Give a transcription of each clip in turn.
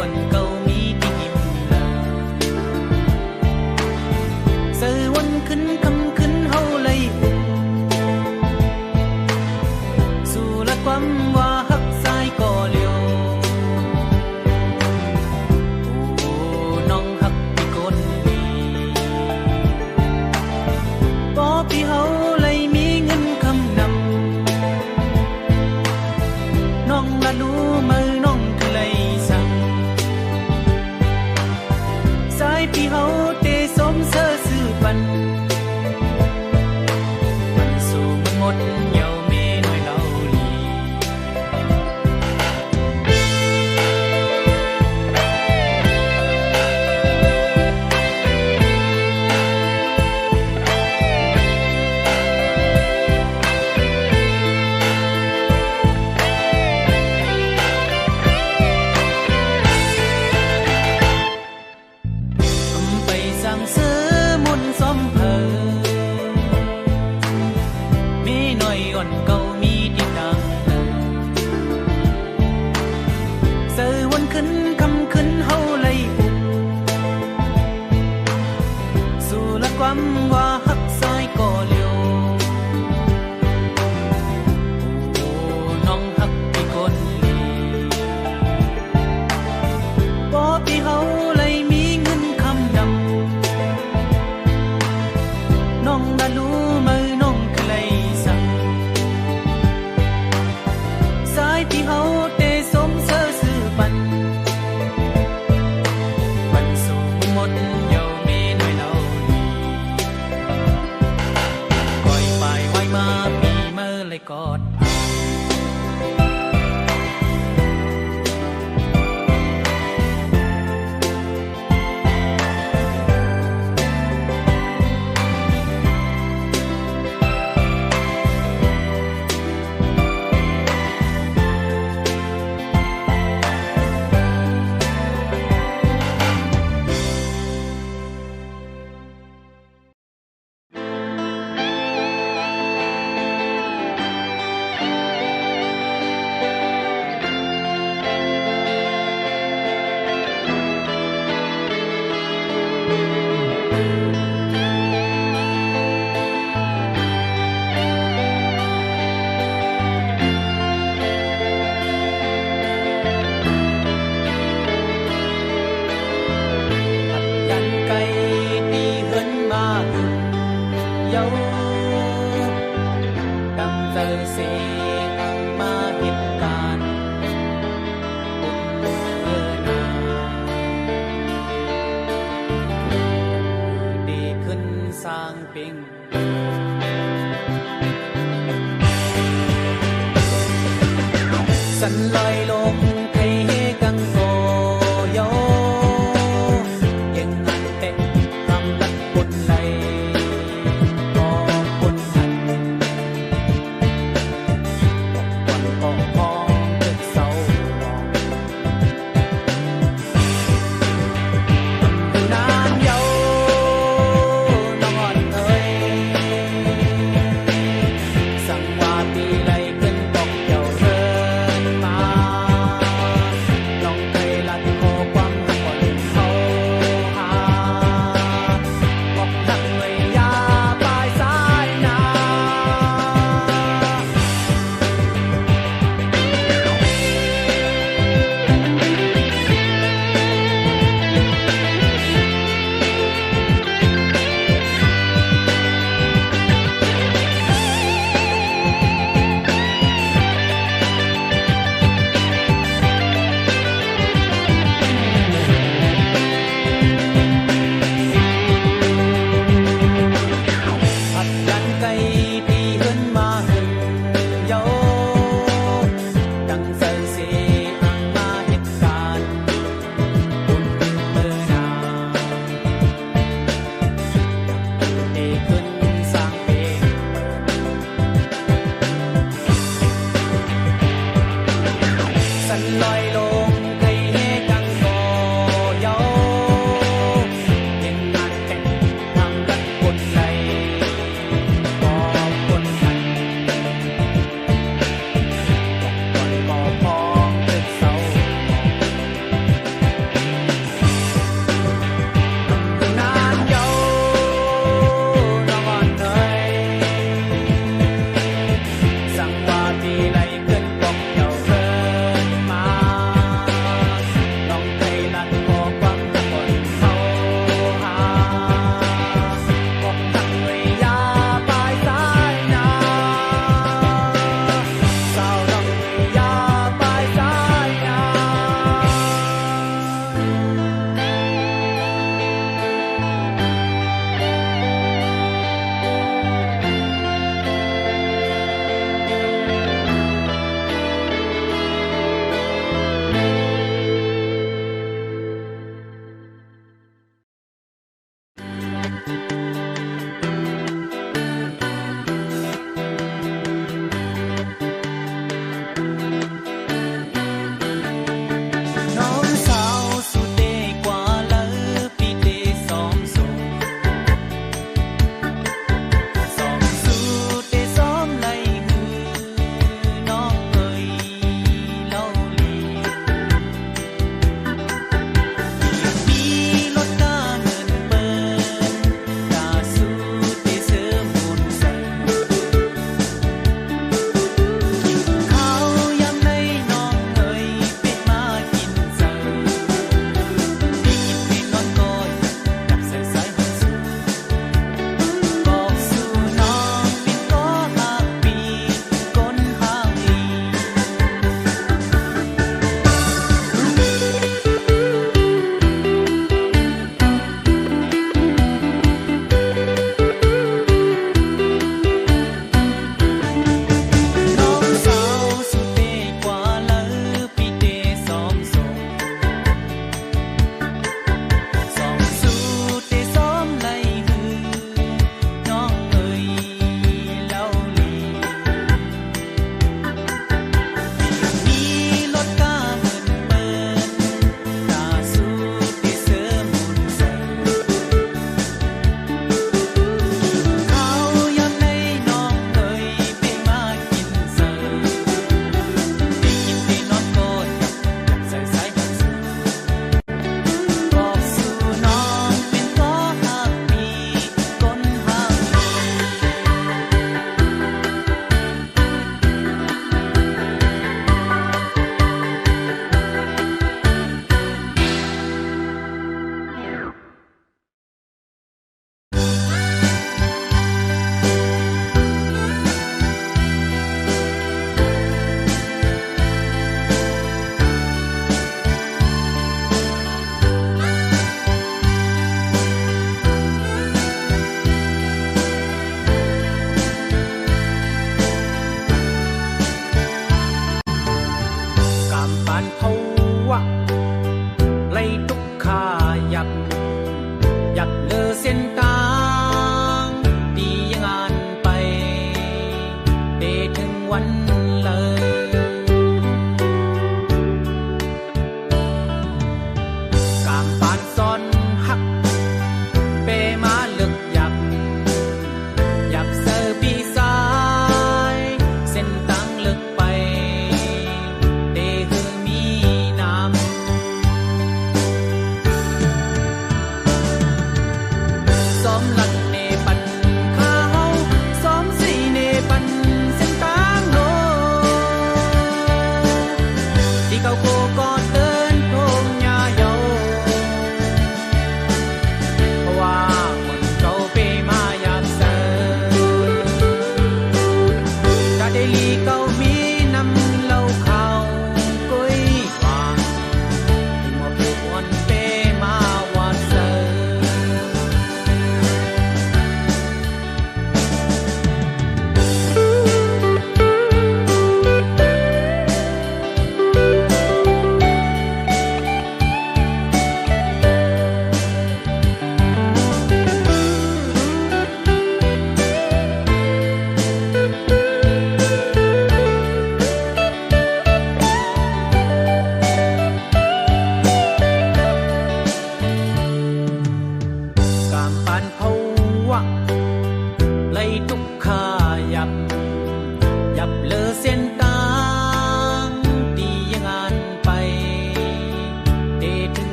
ย้อนเก่ามีที่ยิ้มลาเสือวันขึ้นคำขึ้นเฮาเลยสู่ละความว่าหักสายก่อเลียวโอ้น้องหักพี่คนดีบ่พี่เฮาเลยมีเงินคำนำน้องละรู้มือน้องคือเลยสั่ง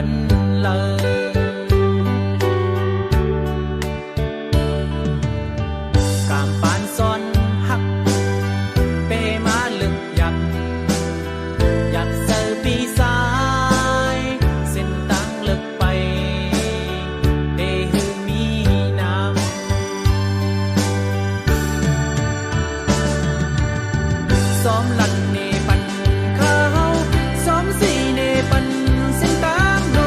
วันเลยกามปานซ้อนหักเปมาลึกอยากเจอปีสายเส้นทางลึกไปเดหือมีน้ำซ้อมลันเนปันเขาซ้อมสีเนปันเส้นทางโน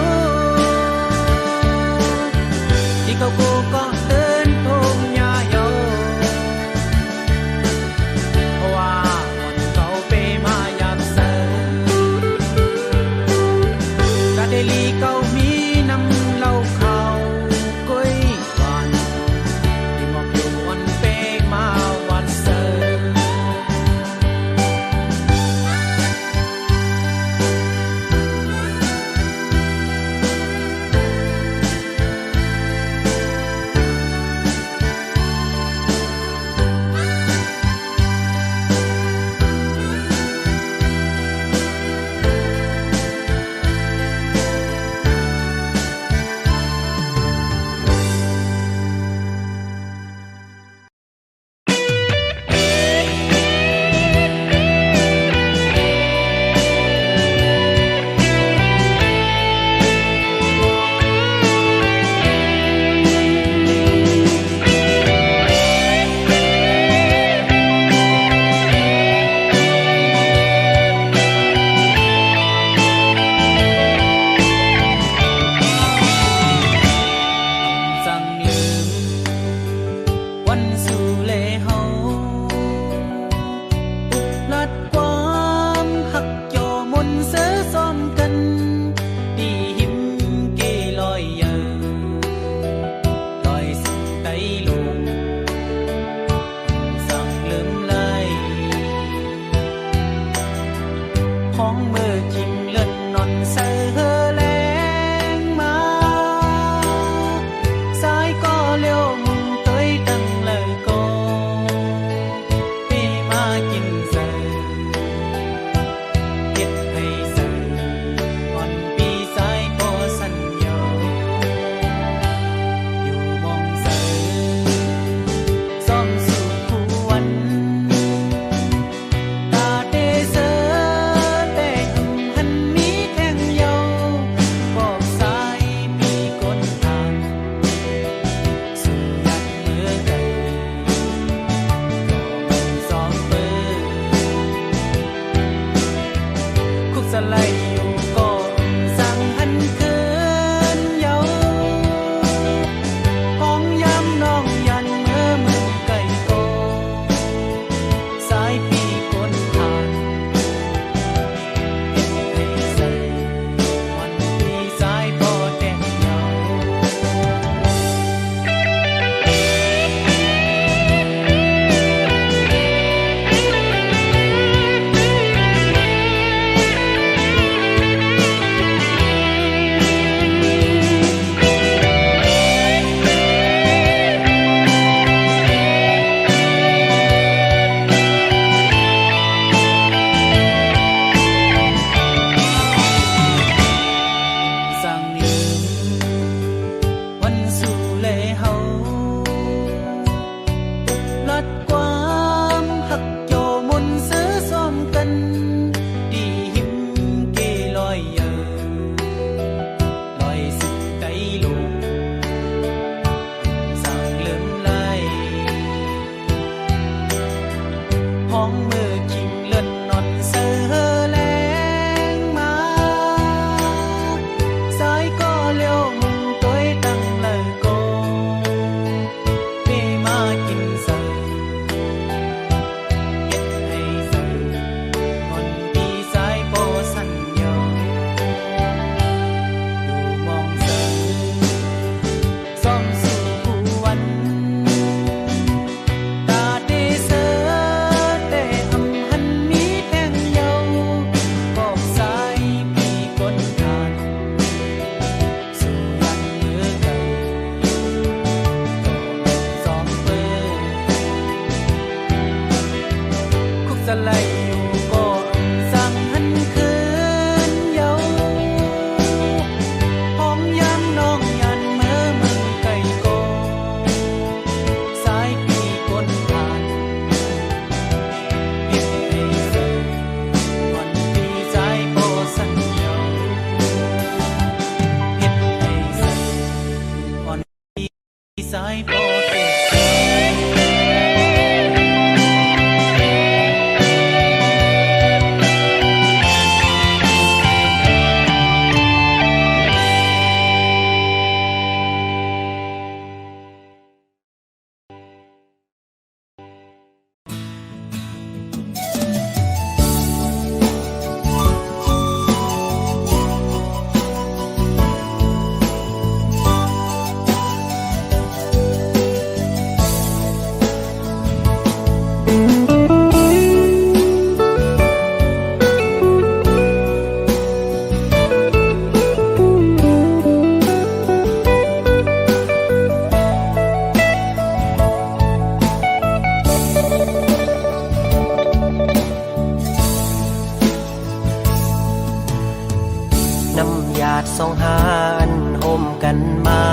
ติสองหานห่มกันมา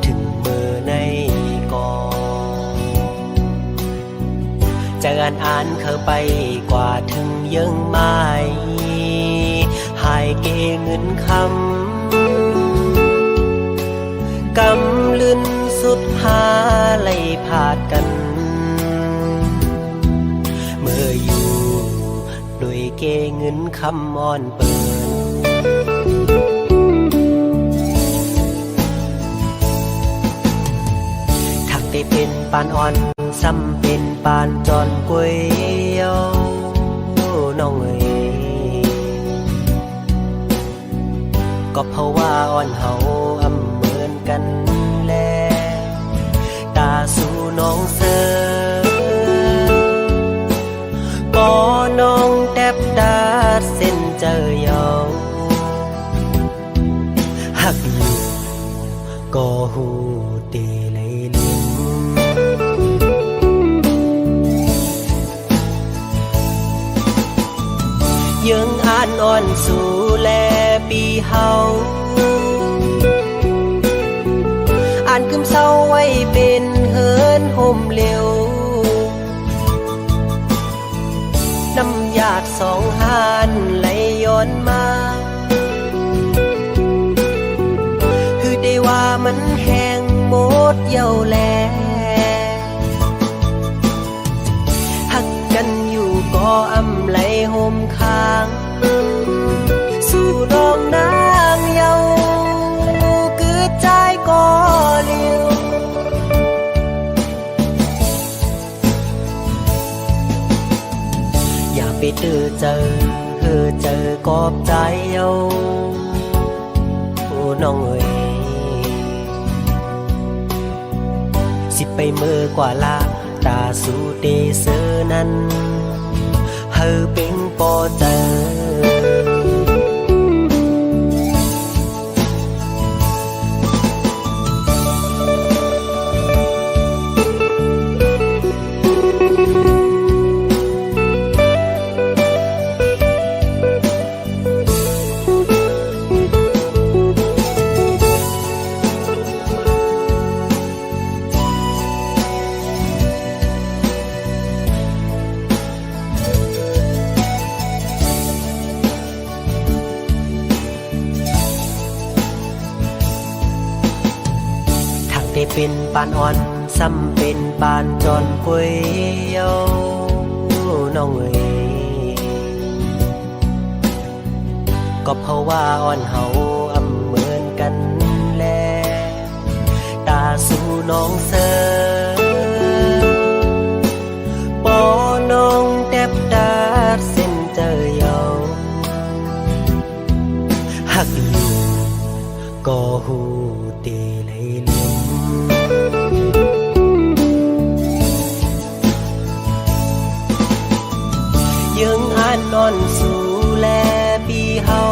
ถึงมือในก่อนจะอ่านเข้าไปกว่าถึงยังไม่หายเกเงินคำกำลื่นสุดหาไล่ผาดกันเมื่ออยู่ด้วยเกเงินคำอ่อนเปิดถักได้เป็นปานอ่อนซ้ำเป็นปานจอนก๋วยเตี๋ยวน้องเอ๋ยก็เพราะว่าอ่อนเฮาอำเหมือนกันแล้วตาสู่น้องเสือก็น้องแทบดาเส้นเจอยาวหักอยู่ก็หูเตเลยลืมยังอ่านอ่อนสู่แลปีเฮาอ่านคืมเศร้าไว้เป็นเฮินห่มเร็วน้ำหยาดสองหานไหลย้อนมาคือได้ว่ามันแห้งหมดเย้าแลหักกันอยู่ก็อำไหลห่มค้างสู่น้องนางเยาคือใจก็เลี้ยวอย่าไปเจอเกอบใจเยาโอ้น้องเอ๋ยสิไปเมื่อกว่าลาตาสู่เตเซอนั้นเฮอเป็นปอเจอได้เป็นปานอ่อนซ้ำเป็นปานจอนก๋วยเตี๋ยวน้องเอ๋ยก็เพราะว่าอ่อนเฮาอำเหมือนกันแลตาสู่น้องเสือปอน้องแทบดาเส้นเจอยาวหักอยู่ก็หูเตเลยลืมยังอ่านนอนสู่แลปีเฮา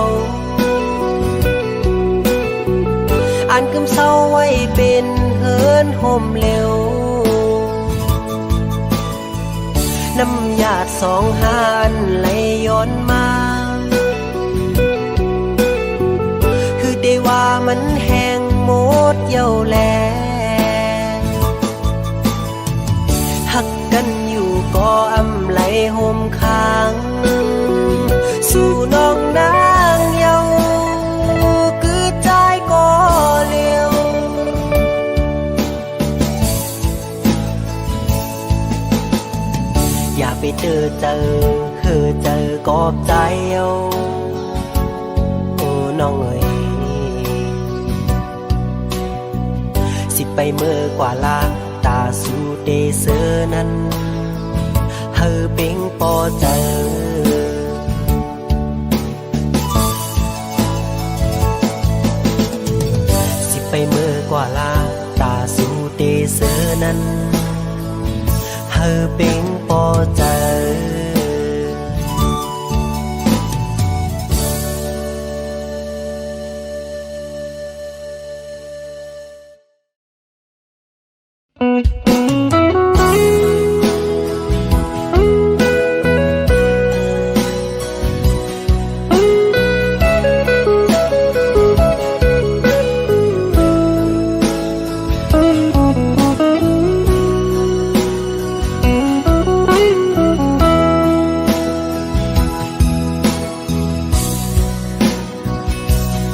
อ่านคืมเศร้าไว้เป็นเฮินห่มเร็วน้ำหยาดสองหานไหลย้อนมาคือได้ว่ามันแห้งหมดเย้าแลหักกันอยู่ก็อำไหลห่มค้างสู่น้องนางเยาคือใจก็เลี้ยวอย่าไปเจอกอบใจเอาโอ้น้องเอ๋ยสิไปเมื่อกว่าลาตาสู่เตเซอนั้นเฮอเป็งปอเจอสิไปเมื่อกว่าลาตาสู่เตเซอนั้นเฮอเป็งปอเจอ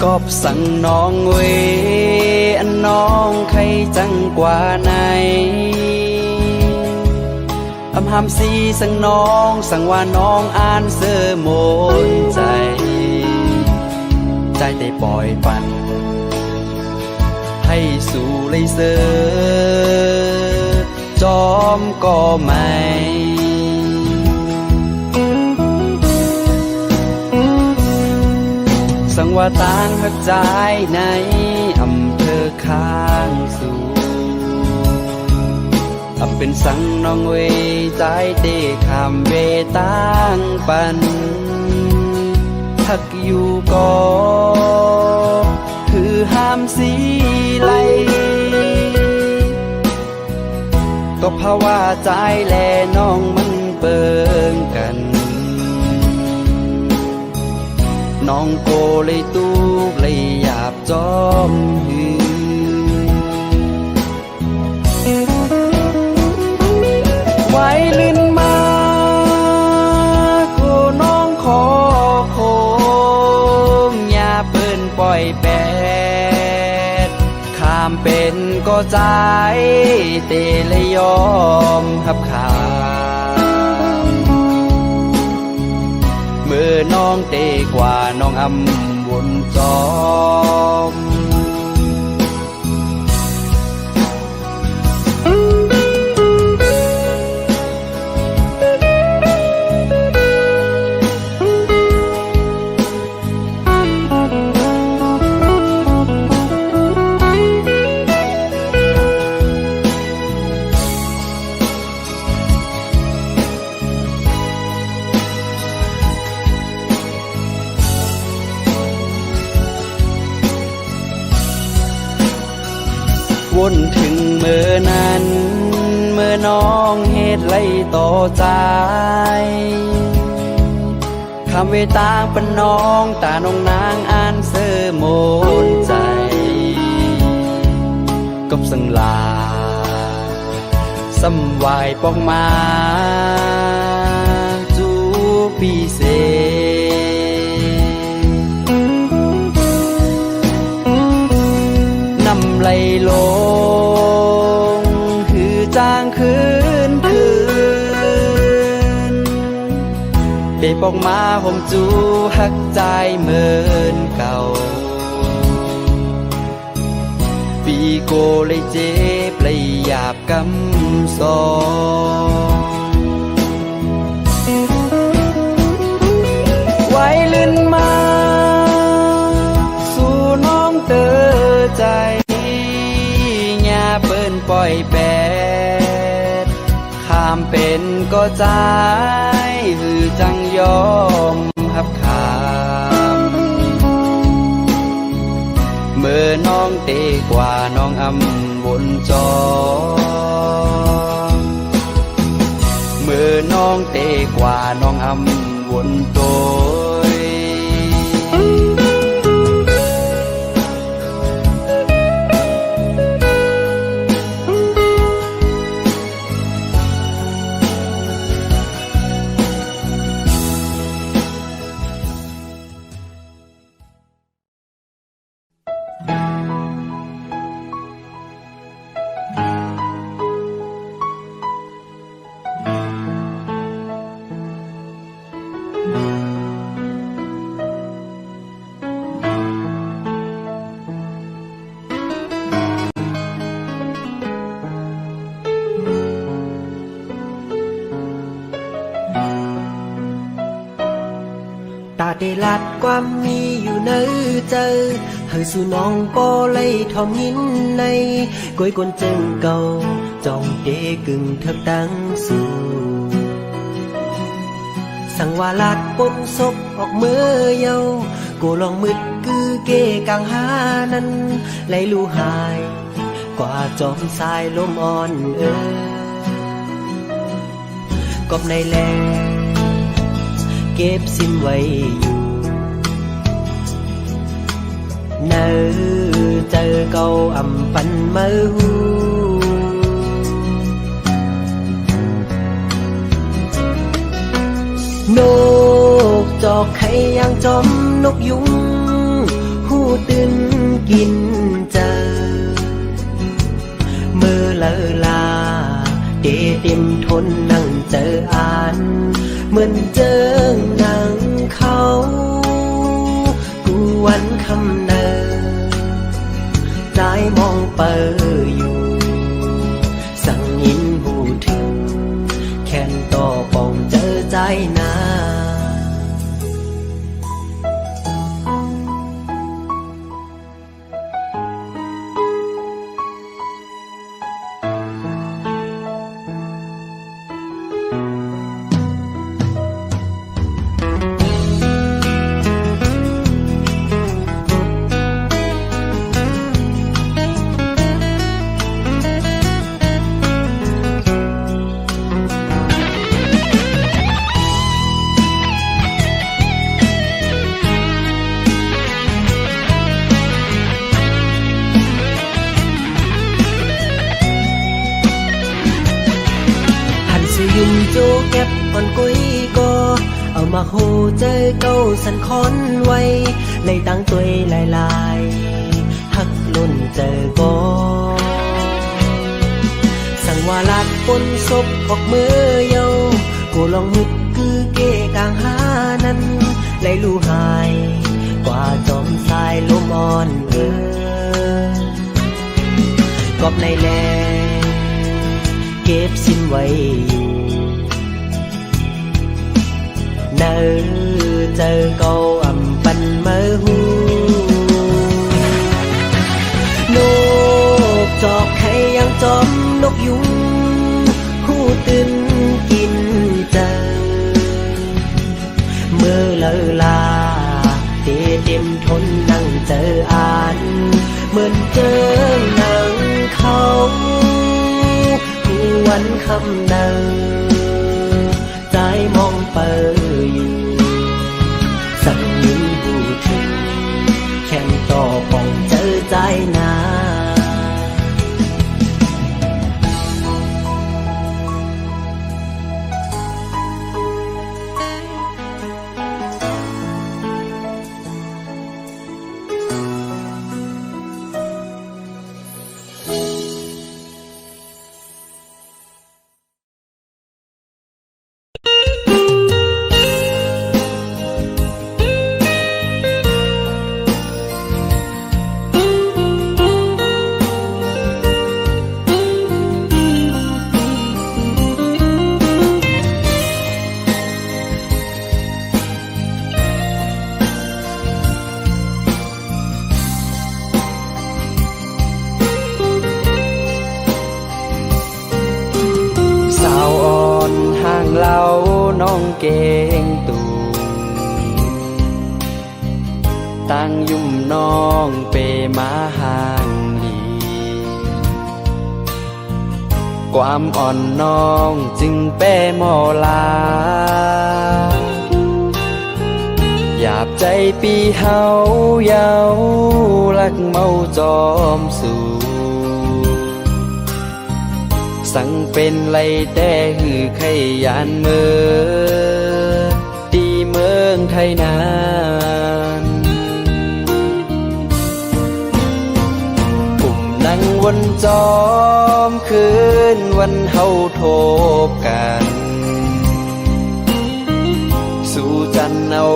กอบสั่งน้องเวอันน้องใครจังกว่าไหนอำหำสีสั่งน้องสั่งว่าน้องอ่านเสื้อโมนใจใจได้ปล่อยปันให้สู่เลยเสือจอมก็ไม่สังว่าต่างหักใจในอำเภอข้างสู่เป็นสังน้องเวใจเตะคำเวต่างปันหักอยู่ก็คือห้ามสีไหลก็เพราะว่าใจแลน้องมันเปิงกันน้องโกเลยตูกเลยหยาบจอมหือไว้ลื่นมาโกน้องขอโคมอย่าเปิ้นปล่อยแปดข้ามเป็นก็ใจเตเลยยอมหับขาเมื่อน้องเตกว่าน้องอำวนจอมวนถึงเมื่อนั้นเมื่อน้องเหตุไล่ต่อใจคำเวตางเป็นน้องตาน้องนางอ่านเสื้อโมนใจกบสังลาสัมวายปองมาจูปีเสนำไหลลงคือจางคืนเด็กบอกมาห่มจูหักใจเหมือนเก่าปีโกเลยเจ็บเลยหยาบกำซองไว้ลื่นมาสู่น้องเตอใจอย่าเปิ้นปล่อยแปดข้ามเป็นก็ใจหือจังยอมหับขามเมื่อน้องเตกว่าน้องอำวนจอเมื่อน้องเตกว่าน้องอำวนโตยตาได้ลัดความมีอยู่ในใจเฮยสู่น้องก็เลยทอมยินในก้อยกวนเจิงเก่าจองเตกึ่งเถิกตั้งสู่สังวาลัดปนศพออกเมื่อเยาโกลองมืดคือเกกังหานั้นไหลลู่หายกว่าจอมสายลมอ่อนกอบในแลเก็บซิมไว้อยู่เนื้อเจอเก่าอ่ำปันมือหูนกจอกไข่ยังจอมนกยุงหู นนั่งเจออ่านเหมือนเจอหนังเขากูวันคำเนอใจมองเปออยู่สั่งยินหูถึงแค่นต่อปองเจอใจนา ยุ่มโจเก็บอ่อนกุ้ยก็เอามาโหเจอเก้าสันคอนไว้เลยตั้งตัวลายหักลุ่นเจอก็สั่งว่าลัดปนศพออกมือเยากูลองมึกคือเกกลางหานั้นเลยลู่หายกว่าจอมสายลมอ่อนกอบในแลเก็บสิ้นไว้อยู่เนอเจอเกาอ่ำปันเมื่อหูนกจอกใครยังจอมนกยุงหูตื่นกินเจอเมื่อเลอลาเต็มทนนั่งเจออ่านเหมือนเจอหนังเขาวันคำเนอใจมองเปออยู่สั่งยินหูถึงแค่นต่อปองเจอใจนาเราน้องเก่งตูตั้งยุ่มน้องเปมาห่างหลีความอ่อนน้องจึงเป้มอลาหยาบใจปีเฮาเยาลักเมาจอมสู่สั่งเป็นไรแต่หือไขยานเมือตีเมืองไทยนานปุ่มนั่งวนจอมคืนวันเฮาโทบกันสู่จันเอา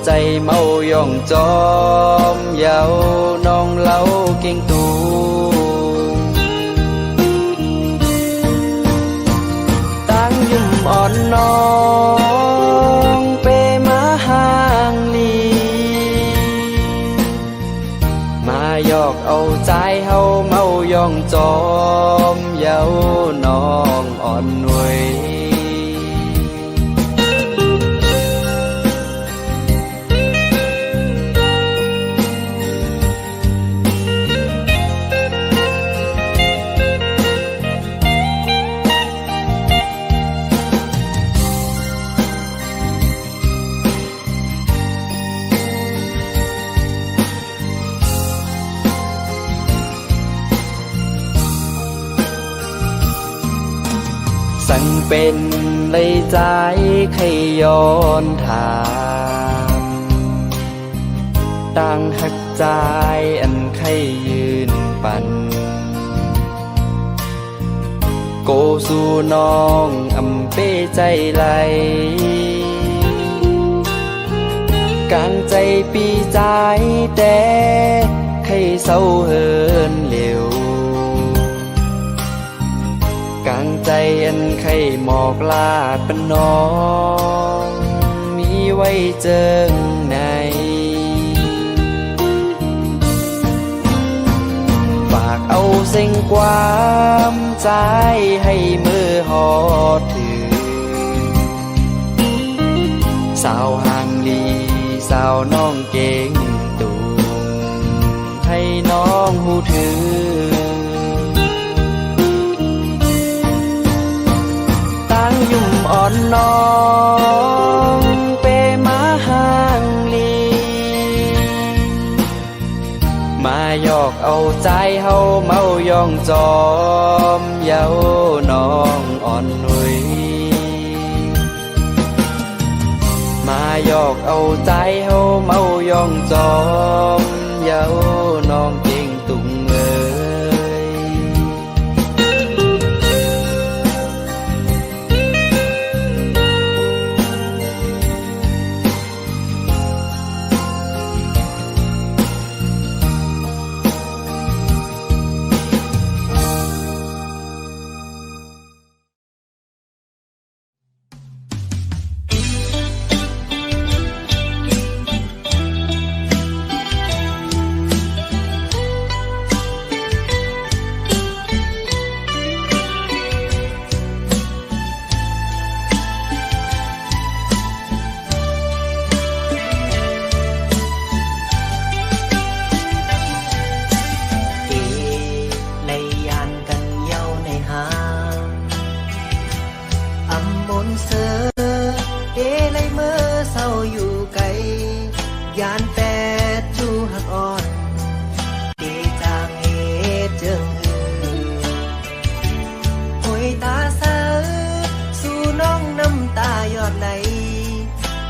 ใจเมาย่องจอมเยาน้องเล่าเก่งตูอ่อนน้องเปมาห่างลีมาหยอกเอาใจเฮาเมาย่องจอมเยาน้องอ่อนเว้ยสั่งเป็นเลยใจใครย้อนถามตั้งหักใจอันใครยืนปัน โกสู่น้องอำเป้ใจไหลกลางใจปีใจแต่ใครเศร้าเฮินเหลวกลางใจอันใครหมอกลาดเป็นน้องมีไว้เจิงในฝากเอาเส้นความใจให้มือหอดถือสาวห่างลีสาวน้องเก่งตูให้น้องหูถือตั้งยุ่มอ่อนน้องเปมาห่างลีมาหยอกเอาใจเฮาเมายองจอมเย้าน้องอ่อนหนุ่ยมาหยอกเอาใจเฮาเมายองจอมเย้าน้องเก่งตุงเอ้ยยานแต่จูหักอ่อนเดจางเหตุเจิงหอยตาเสือสู่น้องน้ำตายอดไหล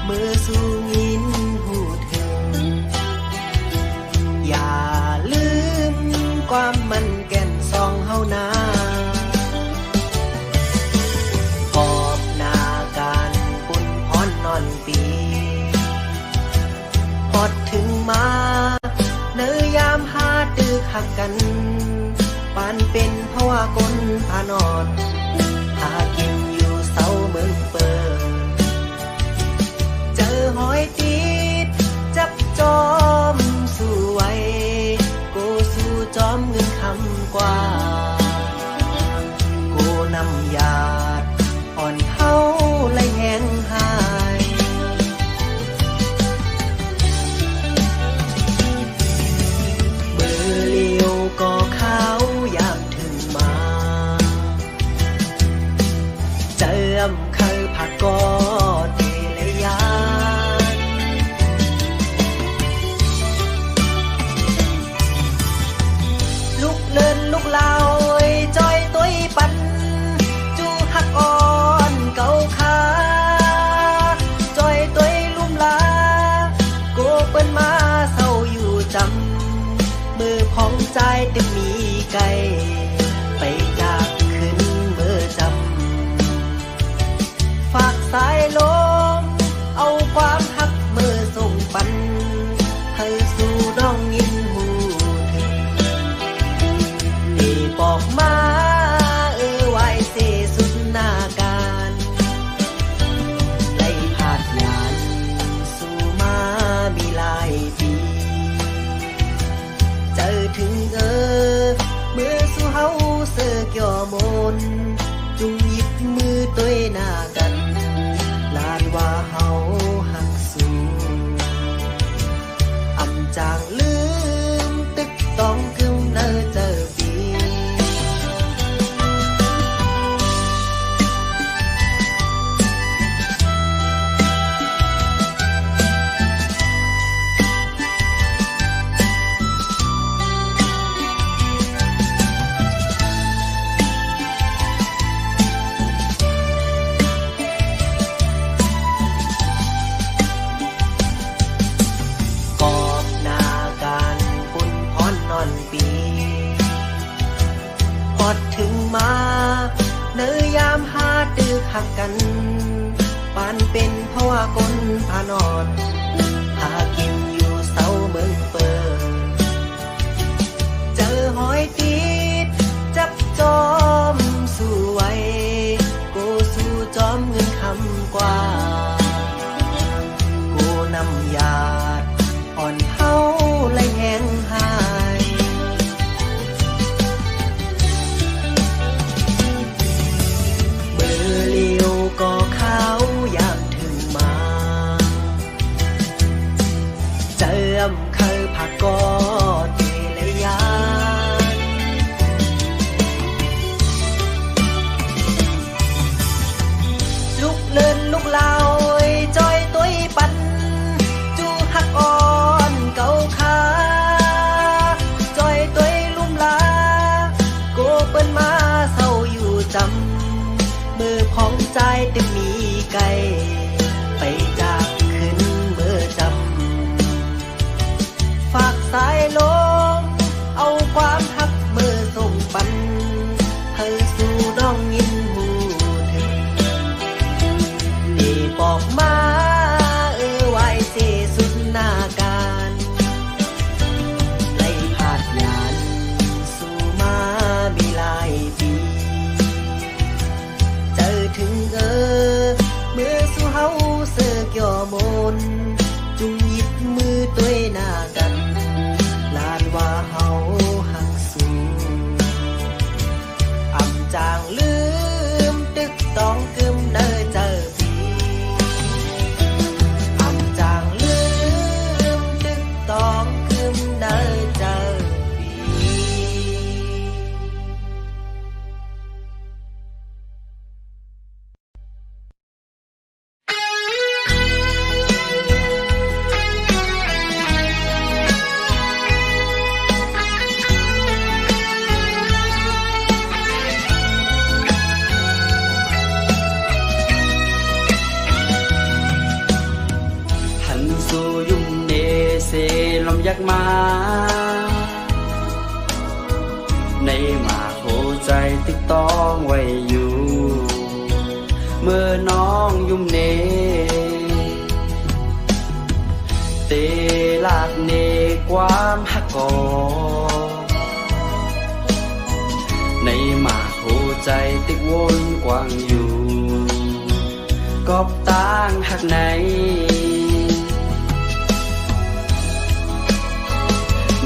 มือสู่ยินหูถึงอย่าลืมความมันแก่นซองเฮานาขอบหน้าการปุ่นพรนอนปีพอดถึงมาเนยยามหาตึกหักกันปานเป็นเพราะว่ากลพานอนหากินอยู่เศร้าเมืองเปิดเจอหอยติดจับจอมสู่ไว้โกสู่จอมเงินคำกว่าโกนำยาดอ่อนเฮาไหลแห้งหายก็เขายามถึงมาเจิมเคยผักก็เดลยานลุกเลินลุกลาวจอยตัวปันจูหักอ่อนเก่าขาจอยตัวลุ่มลาโกเปิ้นมาเศร้าอยู่จำมือของใจตึงมีไกลไปจากขึ้นเมื่อจำฝากสายลมเอาความหักเมื่อส่งปันให้สู่น้องยินหูถึงดีบอกมาไว้เสสุดหน้าการไล่ผาดยานสู่มามีลายปีเจอถึงเมื่อสู่เฮาเสือกย่อมนจุงหยิบมือตัวหน้ากันลานว่าเฮาหักสู่อำจางลืมตึกต้องกึมเนอเจอปีพอดถึงมาเ ยามหาตึกหักกันปานเป็นเพราะว่าคนพานอนหากินอยู่เสาเมืองเปิดเจอหอยติดจับจอมสู้ไว้กูสู้จอมเงินคำกว่ากูนำยาดอ่อนเฮาและแห้งหายมือเลี้ยวก็เข้ายามถึงมาเจิมเคยผักกอเทเลยานลุกเลินลุกลาวจอยตุ้ยปันจูหักอ่อนเก่าขาจอยตุ้ยลุ่มลาโกเปิ้นมาเศร้าอยู่จำมือพองใจตึงมีไก่ไปจากขึ้นเมื่อจำฝากสายลมเอาความหักเมื่อส่งปันเธอสู่น้องยินหูถึงนี่บอกมาไว้เสสุดหน้าการไล่ผาดยานสู่มามีหลายปีเจอถึงเมื่อสู่เฮาเสือกย่อมนจุงหยิบมือตัวหน้ากันลานว่าเฮาหักสูอำจางลืมตึกต้องกึมเนอเจอปีอำจางลืมตึกต้องกึมเนอเจอปี หันสู่ยุ่มเนเสลมยักมาในหมาโคใจติ๊กต้องไว้อยู่เมื่อน้องยุ่มเนเตลากเนความหักกอในหมาโคใจติ๊กวนกว้างอยู่กอบต่างหักไหน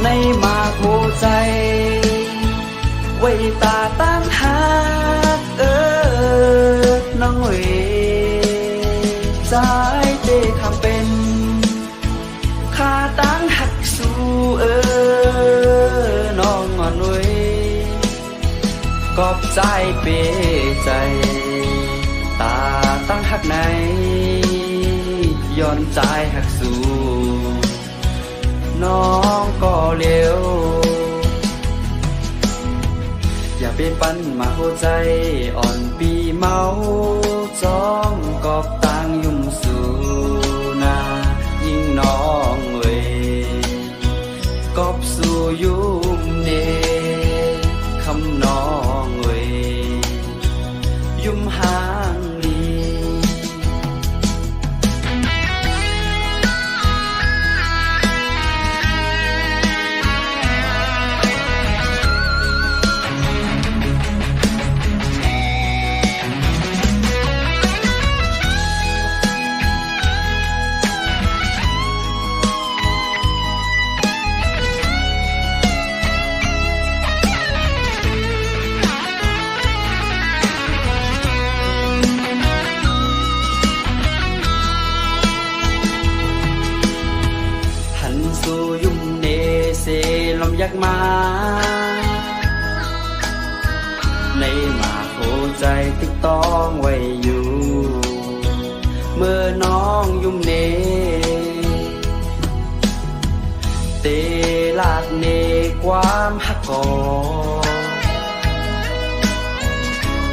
ในมาโคใจไว้ตาตั้งหักน้องเวใจเตคำเป็นข้าตั้งหักสู่น้องอ่อนเวกอบใจเปใจตาตั้งหักไหนย้อนใจหักสู่น้องก็เลี้ยวอย่าเป็นปันมาหัวใจอ่อนปีเมาจ้องกอบตังยุ่มสู่นายิ่งน้องเวยกอบสู่ยุ่มเนคำน้องเวยยุ่มหางลี อยากมาในมาโคใจติ๊กต้องไว้อยู่เมื่อน้องยุ่มเนเตลาดเนความหักกอ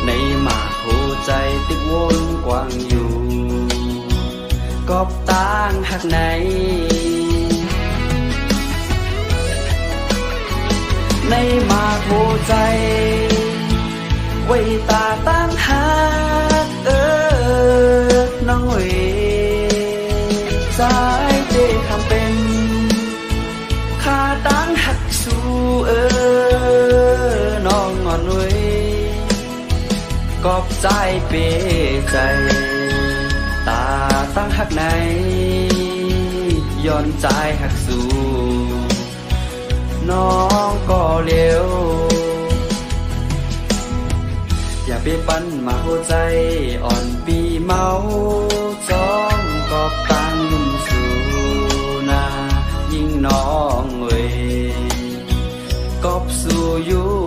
ในมาโคใจติ๊กวนกว้างอยู่กอบต่างหักไหนในมาโคใจ ไว้ตาตั้งหักน้องเอ๋สายเจคำเป็นข้าตั้งหักสู่น้องอ่อนเว้ยกอบใจเปใจตาตั้งหักไหนย้อนใจหักสู่น้องก็เลี้ยวอย่าไปปั้นมาหัวใจอ่อนปีเมาจ้องกอบตังยุ่มสู่นายิ่งน้องเว้ยกอบสู่อยู่